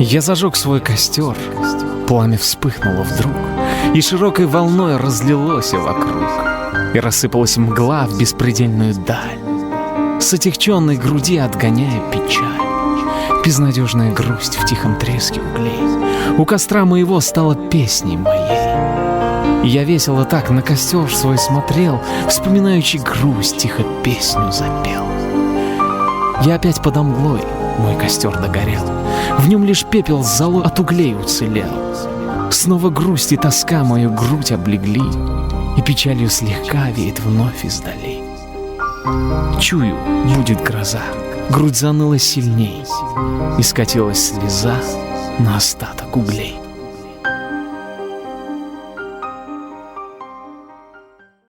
Я зажег свой костер, пламя вспыхнуло вдруг, и широкой волной разлилось вокруг, и рассыпалась мгла в беспредельную даль, с отягченной груди отгоняя печаль. Безнадежная грусть в тихом треске углей у костра моего стала песней моей. Я весело так на костер свой смотрел, вспоминаючи грусть, тихо песню запел. Я опять подо мглой, мой костер догорел, в нем лишь пепел золой от углей уцелел. Снова грусть и тоска мою грудь облегли, и печалью слегка веет вновь издали. Чую, будет гроза, грудь заныла сильней, и скатилась слеза на остаток углей.